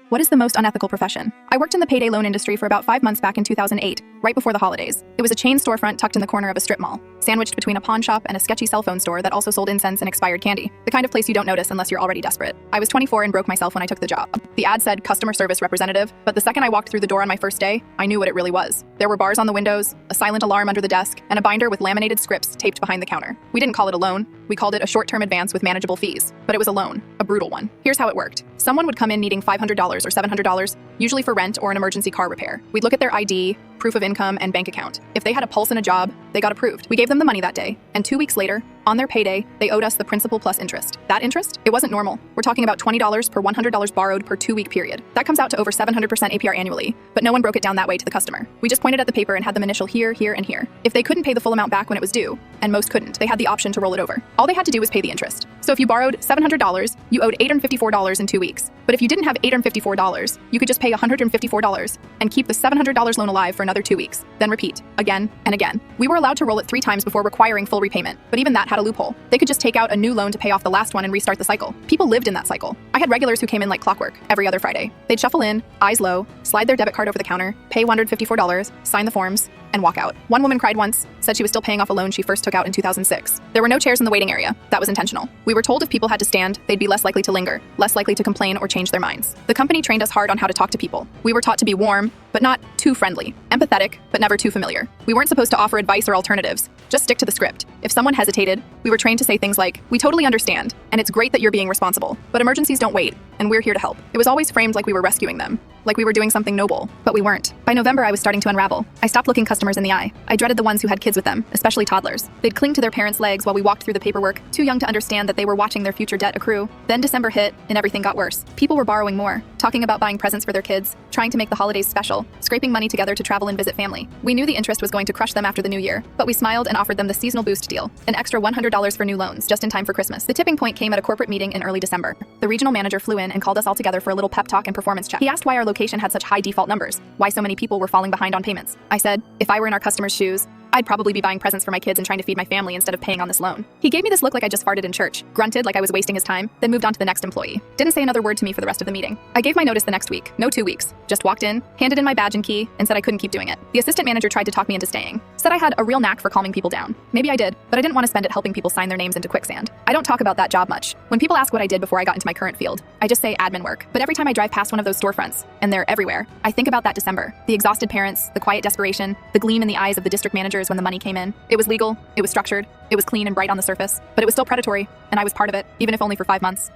What is the most unethical profession? I worked in the payday loan industry for about 5 months back in 2008, right before the holidays. It was a chain storefront tucked in the corner of a strip mall, sandwiched between a pawn shop and a sketchy cell phone store that also sold incense and expired candy. The kind of place you don't notice unless you're already desperate. I was 24 and broke myself when I took the job. The ad said customer service representative, but the second I walked through the door on my first day, I knew what it really was. There were bars on the windows, a silent alarm under the desk, and a binder with laminated scripts taped behind the counter. We didn't call it a loan. We called it a short-term advance with manageable fees. But it was a loan, a brutal one. Here's how it worked. Someone would come in needing $500 or $700, usually for rent or an emergency car repair. We'd look at their ID, proof of income, and bank account. If they had a pulse and a job, they got approved. We gave them the money that day, and 2 weeks later, on their payday, they owed us the principal plus interest. That interest? It wasn't normal. We're talking about $20 per $100 borrowed per 2-week period. That comes out to over 700% APR annually, but no one broke it down that way to the customer. We just pointed at the paper and had them initial here, here, and here. If they couldn't pay the full amount back when it was due, and most couldn't, they had the option to roll it over. All they had to do was pay the interest. So if you borrowed $700, you owed $854 in 2 weeks. But if you didn't have $854, you could just pay $154 and keep the $700 loan alive for another 2 weeks. Then repeat, again and again. We were allowed to roll it 3 times before requiring full repayment, but even that had a loophole. They could just take out a new loan to pay off the last one and restart the cycle. People lived in that cycle. I had regulars who came in like clockwork every other Friday. They'd shuffle in, eyes low, slide their debit card over the counter, pay $154, sign the forms, and walk out. One woman cried once, said she was still paying off a loan she first took out in 2006. There were no chairs in the waiting area. That was intentional. We were told if people had to stand, they'd be less likely to linger, less likely to complain or change their minds. The company trained us hard on how to talk to people. We were taught to be warm, but not too friendly, empathetic, but never too familiar. We weren't supposed to offer advice or alternatives. Just stick to the script. If someone hesitated, we were trained to say things like, "We totally understand, and it's great that you're being responsible, but emergencies don't wait, and we're here to help." It was always framed like we were rescuing them, like we were doing something noble, but we weren't. By November, I was starting to unravel. I stopped looking customers in the eye. I dreaded the ones who had kids with them, especially toddlers. They'd cling to their parents' legs while we walked through the paperwork, too young to understand that they were watching their future debt accrue. Then December hit, and everything got worse. People were borrowing more, talking about buying presents for their kids, trying to make the holidays special, scraping money together to travel and visit family. We knew the interest was going to crush them after the new year, but we smiled and offered them the seasonal boost deal, an extra $100 for new loans, just in time for Christmas. The tipping point came at a corporate meeting in early December. The regional manager flew in and called us all together for a little pep talk and performance check. He asked why our location had such high default numbers, why so many people were falling behind on payments. I said, if I were in our customers' shoes, I'd probably be buying presents for my kids and trying to feed my family instead of paying on this loan. He gave me this look like I just farted in church, grunted like I was wasting his time, then moved on to the next employee. Didn't say another word to me for the rest of the meeting. I gave my notice the next week, no 2 weeks. Just walked in, handed in my badge and key, and said I couldn't keep doing it. The assistant manager tried to talk me into staying. Said I had a real knack for calming people down. Maybe I did, but I didn't want to spend it helping people sign their names into quicksand. I don't talk about that job much. When people ask what I did before I got into my current field, I just say admin work. But every time I drive past one of those storefronts, and they're everywhere, I think about that December. The exhausted parents, the quiet desperation, the gleam in the eyes of the district managers when the money came in. It was legal, it was structured, it was clean and bright on the surface, but it was still predatory, and I was part of it, even if only for 5 months.